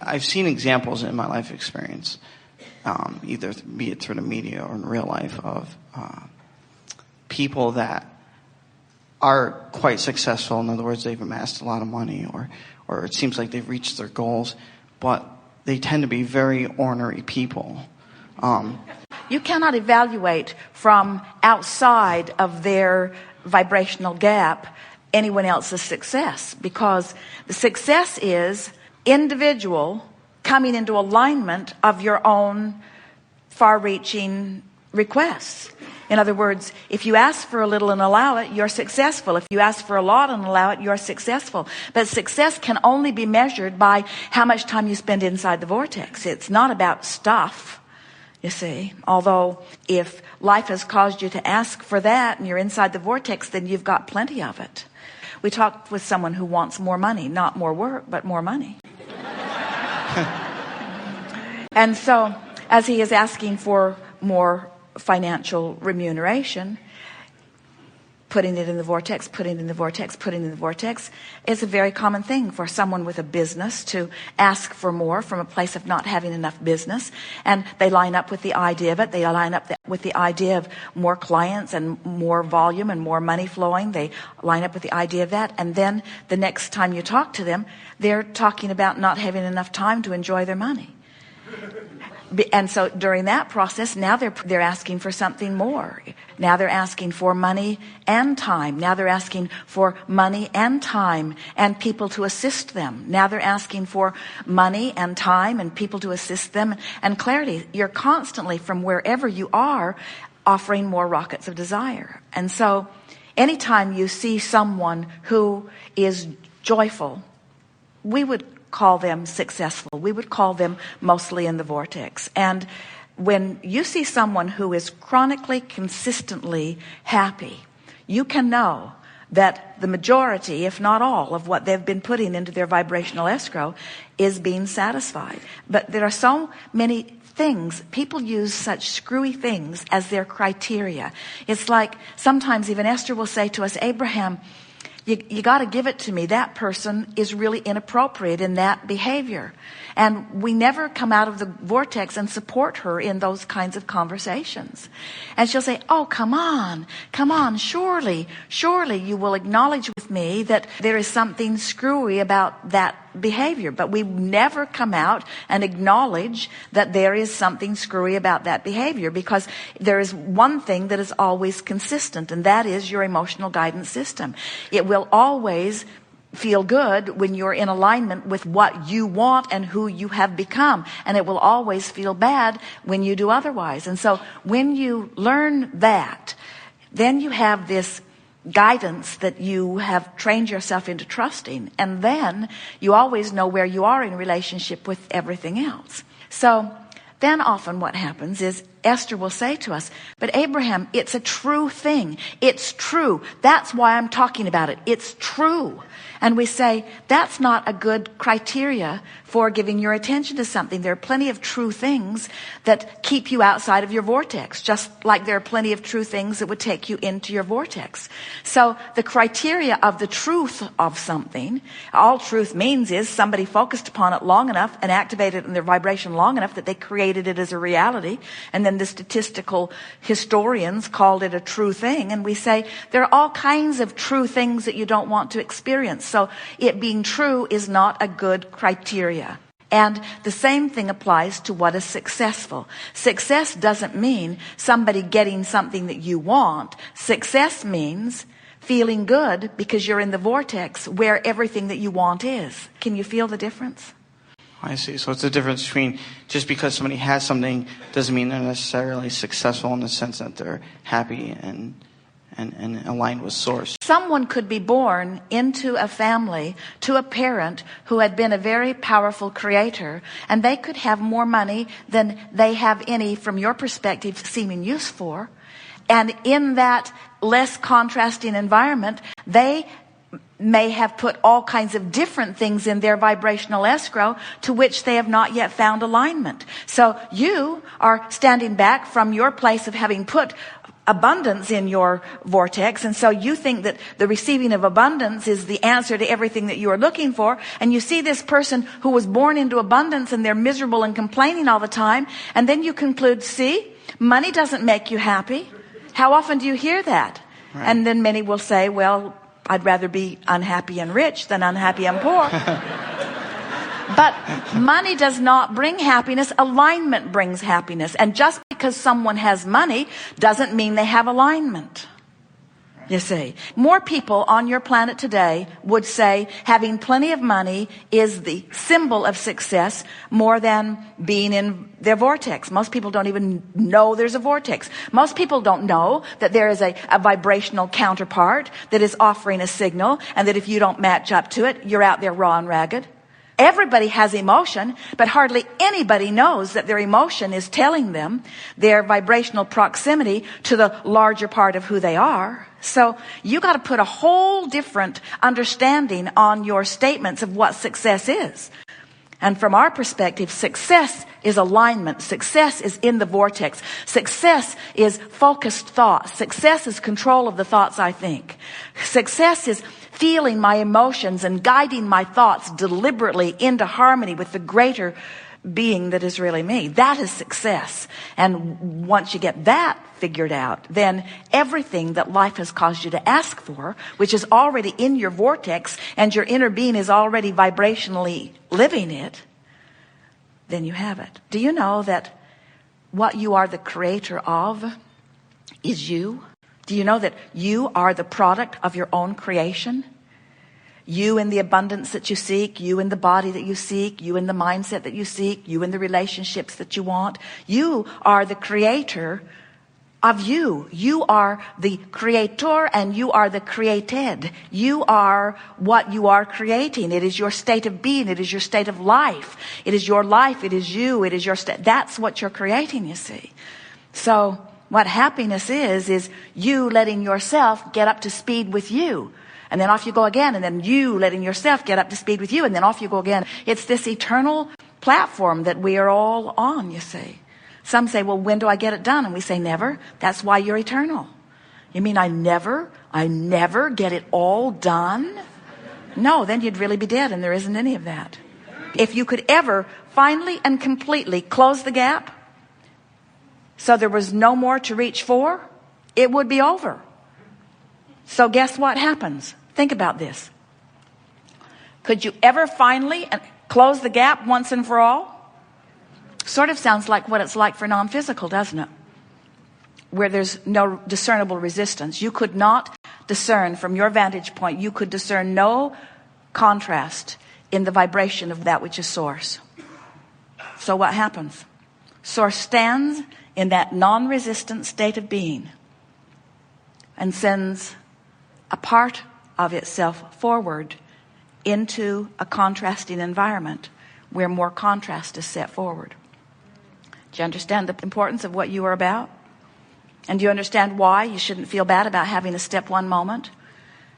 I've seen examples in my life experience, either be it through the media or in real life, of people that are quite successful. In other words, they've amassed a lot of money, or it seems like they've reached their goals, but they tend to be very ornery people. You cannot evaluate from outside of their vibrational gap anyone else's success, because the success is individual coming into alignment of your own far-reaching requests. In other words, if you ask for a little and allow it, you're successful. If you ask for a lot and allow it, you're successful. But success can only be measured by how much time you spend inside the vortex. It's not about stuff, you see. Although if life has caused you to ask for that and you're inside the vortex, then you've got plenty of it. We talked with someone who wants more money, not more work, but more money. And so as he is asking for more financial remuneration, putting it in the vortex, putting it in the vortex, putting it in the vortex is a very common thing for someone with a business to ask for more from a place of not having enough business. And they line up with the idea of it. They line up with the idea of more clients and more volume and more money flowing. They line up with the idea of that. And then the next time you talk to them, they're talking about not having enough time to enjoy their money. And so during that process, now they're asking for something more. Now they're asking for money and time. Now they're asking for money and time and people to assist them. Now they're asking for money and time and people to assist them and clarity. You're constantly, from wherever you are, offering more rockets of desire. And so anytime you see someone who is joyful, we would call them successful. We would call them mostly in the vortex. And when you see someone who is chronically, consistently happy, you can know that the majority, if not all, of what they've been putting into their vibrational escrow is being satisfied. But there are so many things, people use such screwy things as their criteria. It's like sometimes even Esther will say to us, Abraham, you got to give it to me. That person is really inappropriate in that behavior. And we never come out of the vortex and support her in those kinds of conversations. And she'll say, oh, come on, surely you will acknowledge with me that there is something screwy about that behavior. But we never come out and acknowledge that there is something screwy about that behavior, because there is one thing that is always consistent, and that is your emotional guidance system. It will always feel good when you're in alignment with what you want and who you have become, and it will always feel bad when you do otherwise. And so when you learn that, then you have this guidance that you have trained yourself into trusting, and then you always know where you are in relationship with everything else. So then often what happens is Esther will say to us, but Abraham, it's a true thing. It's true. That's why I'm talking about it. It's true. And we say, that's not a good criteria for giving your attention to something. There are plenty of true things that keep you outside of your vortex, just like there are plenty of true things that would take you into your vortex. So the criteria of the truth of something, all truth means is somebody focused upon it long enough and activated it in their vibration long enough that they created it as a reality. And then the statistical historians called it a true thing. And we say there are all kinds of true things that you don't want to experience. So it being true is not a good criteria. And the same thing applies to what is successful. Success doesn't mean somebody getting something that you want. Success means feeling good because you're in the vortex where everything that you want is. Can you feel the difference? I see. So it's the difference between just because somebody has something doesn't mean they're necessarily successful in the sense that they're happy and aligned with source. Someone could be born into a family to a parent who had been a very powerful creator, and they could have more money than they have any, from your perspective, seeming use for. And in that less contrasting environment, they may have put all kinds of different things in their vibrational escrow to which they have not yet found alignment. So you are standing back from your place of having put abundance in your vortex, and so you think that the receiving of abundance is the answer to everything that you are looking for, and you see this person who was born into abundance and they're miserable and complaining all the time, and then you conclude, see, money doesn't make you happy. How often do you hear that? Right. And then many will say, well, I'd rather be unhappy and rich than unhappy and poor. But money does not bring happiness. Alignment brings happiness. And just because someone has money doesn't mean they have alignment. You see, more people on your planet today would say having plenty of money is the symbol of success more than being in their vortex. Most people don't even know there's a vortex. Most people don't know that there is a vibrational counterpart that is offering a signal, and that if you don't match up to it, you're out there raw and ragged. Everybody has emotion, but hardly anybody knows that their emotion is telling them their vibrational proximity to the larger part of who they are. So you got to put a whole different understanding on your statements of what success is. And from our perspective, success is alignment. Success is in the vortex. Success is focused thought. Success is control of the thoughts I think. Success is feeling my emotions and guiding my thoughts deliberately into harmony with the greater being that is really me. That is success. And once you get that figured out, then everything that life has caused you to ask for, which is already in your vortex and your inner being is already vibrationally living it, then you have it. Do you know that what you are the creator of is you? Do you know that you are the product of your own creation? You in the abundance that you seek, you in the body that you seek, you in the mindset that you seek, you in the relationships that you want. You are the creator of you. You are the creator and you are the created. You are what you are creating. It is your state of being. It is your state of life. It is your life. It is you. It is your state. That's what you're creating, you see. So what happiness is you letting yourself get up to speed with you. And then off you go again. And then you letting yourself get up to speed with you. And then off you go again. It's this eternal platform that we are all on, you see. Some say, well, when do I get it done? And we say, never. That's why you're eternal. You mean I never get it all done? No, then you'd really be dead, and there isn't any of that. If you could ever finally and completely close the gap so there was no more to reach for, it would be over. So guess what happens? Think about this. Could you ever finally close the gap once and for all? Sort of sounds like what it's like for non-physical, doesn't it? Where there's no discernible resistance. You could not discern from your vantage point. You could discern no contrast in the vibration of that which is source. So what happens? Source stands in that non-resistant state of being and sends a part of itself forward into a contrasting environment where more contrast is set forward. Do you understand the importance of what you are about? And do you understand why you shouldn't feel bad about having a step one moment?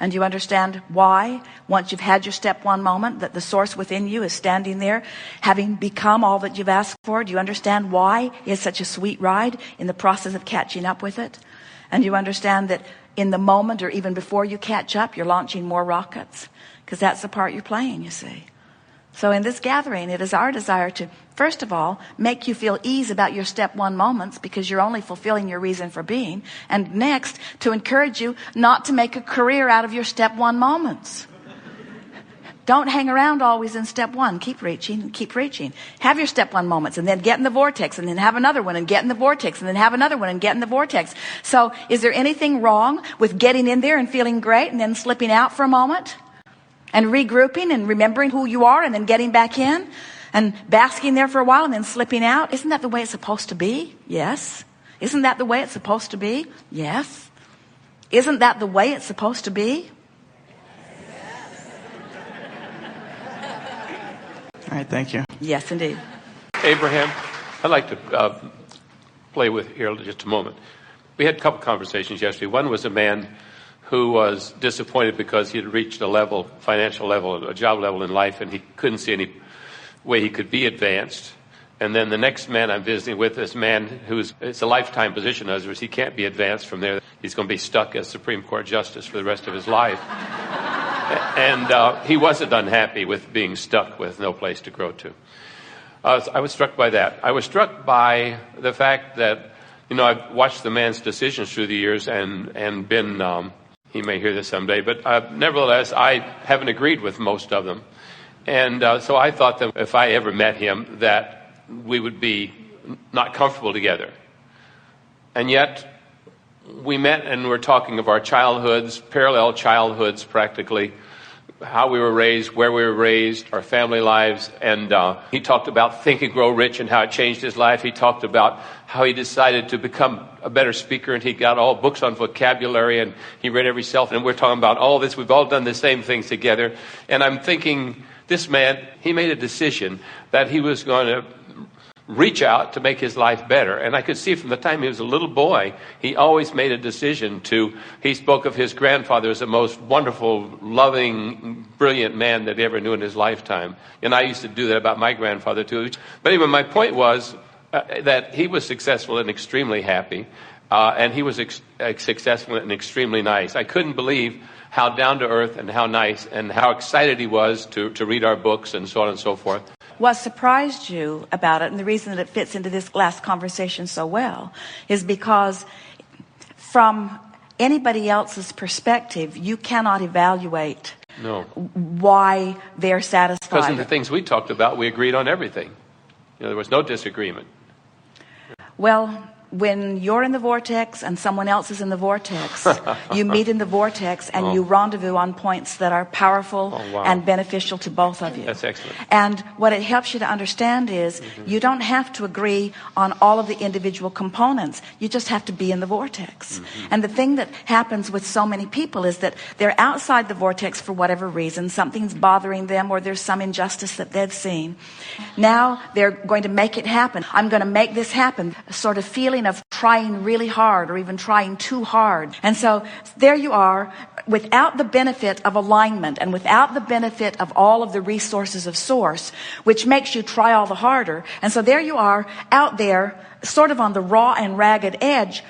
And do you understand why, once you've had your step one moment, that the source within you is standing there, having become all that you've asked for? Do you understand why it's such a sweet ride in the process of catching up with it? And do you understand that in the moment or even before you catch up, you're launching more rockets? Because that's the part you're playing, you see. So in this gathering, it is our desire to, first of all, make you feel ease about your step one moments because you're only fulfilling your reason for being. And next, to encourage you not to make a career out of your step one moments. Don't hang around always in step one. Keep reaching, keep reaching. Have your step one moments and then get in the vortex and then have another one and get in the vortex and then have another one and get in the vortex. So is there anything wrong with getting in there and feeling great and then slipping out for a moment? And regrouping and remembering who you are and then getting back in and basking there for a while and then slipping out. Isn't that the way it's supposed to be? Yes. Isn't that the way it's supposed to be? Yes. Isn't that the way it's supposed to be? All right, thank you. Yes, indeed. Abraham, I'd like to play with here just a moment. We had a couple conversations yesterday. One was a man who was disappointed because he had reached a level, financial level, a job level in life, and he couldn't see any way he could be advanced. And then the next man I'm visiting with, this man it's a lifetime position. In other words, he can't be advanced from there. He's going to be stuck as Supreme Court Justice for the rest of his life. And he wasn't unhappy with being stuck with no place to grow to. I was struck by that. I was struck by the fact that, I've watched the man's decisions through the years and been, he may hear this someday, but nevertheless, I haven't agreed with most of them. And so I thought that if I ever met him, that we would be not comfortable together. And yet, we met and we're talking of our childhoods, parallel childhoods practically, how we were raised, where we were raised, our family lives. And he talked about Think and Grow Rich and how it changed his life. He talked about how he decided to become a better speaker, and he got all books on vocabulary, and he read every self. And we're talking about all this. We've all done the same things together. And I'm thinking, this man, he made a decision that he was going to reach out to make his life better. And I could see from the time he was a little boy, he always made a decision he spoke of his grandfather as the most wonderful, loving, brilliant man that he ever knew in his lifetime. And I used to do that about my grandfather too. But anyway, my point was that he was successful and extremely happy. And he was successful and extremely nice. I couldn't believe how down to earth and how nice and how excited he was to read our books and so on and so forth. What surprised you about it, and the reason that it fits into this last conversation so well, is because from anybody else's perspective, you cannot evaluate why they're satisfied. Because in the things we talked about, we agreed on everything. There was no disagreement. Well, when you're in the vortex and someone else is in the vortex, you meet in the vortex and you rendezvous on points that are powerful and beneficial to both of you. That's excellent. And what it helps you to understand is you don't have to agree on all of the individual components. You just have to be in the vortex. And the thing that happens with so many people is that they're outside the vortex for whatever reason. Something's bothering them, or there's some injustice that they've seen. Now they're going to make it happen. I'm going to make this happen. A sort of feeling of trying really hard or even trying too hard. And so there you are, without the benefit of alignment and without the benefit of all of the resources of source, which makes you try all the harder. And so there you are out there, sort of on the raw and ragged edge,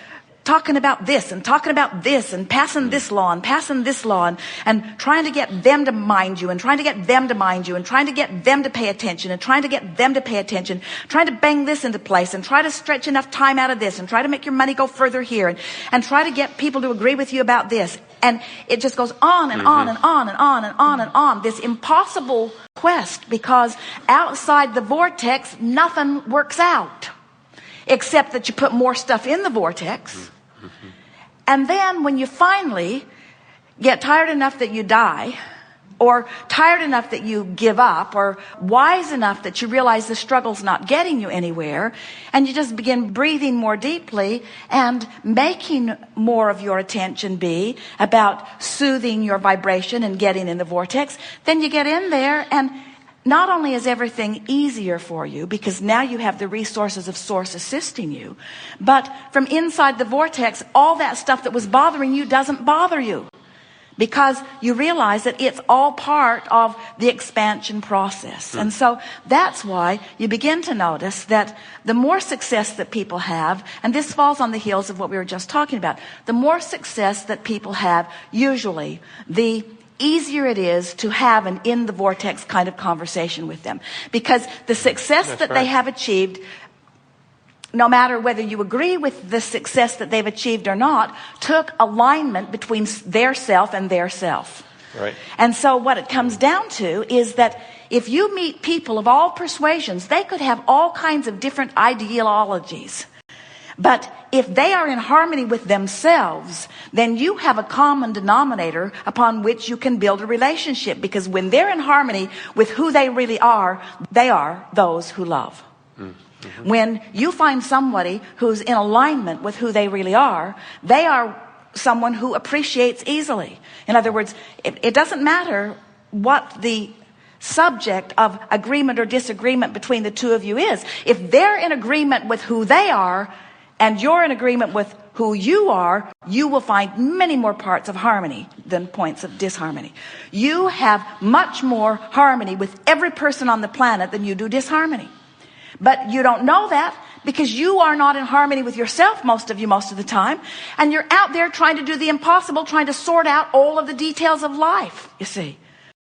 talking about this and talking about this and passing this law and passing this law and trying to get them to mind you and trying to get them to mind you and trying to get them to pay attention and trying to get them to pay attention, trying to bang this into place and try to stretch enough time out of this and try to make your money go further here and try to get people to agree with you about this. And it just goes on and on and on and on and on and on, this impossible quest, because outside the vortex, nothing works out. Except that you put more stuff in the vortex. And then when you finally get tired enough that you die, or tired enough that you give up, or wise enough that you realize the struggle's not getting you anywhere, and you just begin breathing more deeply and making more of your attention be about soothing your vibration and getting in the vortex, then you get in there, and not only is everything easier for you because now you have the resources of source assisting you, but from inside the vortex, all that stuff that was bothering you doesn't bother you because you realize that it's all part of the expansion process. And so that's why you begin to notice that the more success that people have, and this falls on the heels of what we were just talking about, the more success that people have, usually the easier it is to have an in the vortex kind of conversation with them, because the success that they have achieved, no matter whether you agree with the success that they've achieved or not, took alignment between their self and their self. Right. And so what it comes down to is that if you meet people of all persuasions, they could have all kinds of different ideologies. But if they are in harmony with themselves, then you have a common denominator upon which you can build a relationship. Because when they're in harmony with who they really are, they are those who love. When you find somebody who's in alignment with who they really are, they are someone who appreciates easily. In other words, it doesn't matter what the subject of agreement or disagreement between the two of you is. If they're in agreement with who they are, and you're in agreement with who you are, you will find many more parts of harmony than points of disharmony. You have much more harmony with every person on the planet than you do disharmony. But you don't know that because you are not in harmony with yourself, most of the time. And you're out there trying to do the impossible, trying to sort out all of the details of life, you see.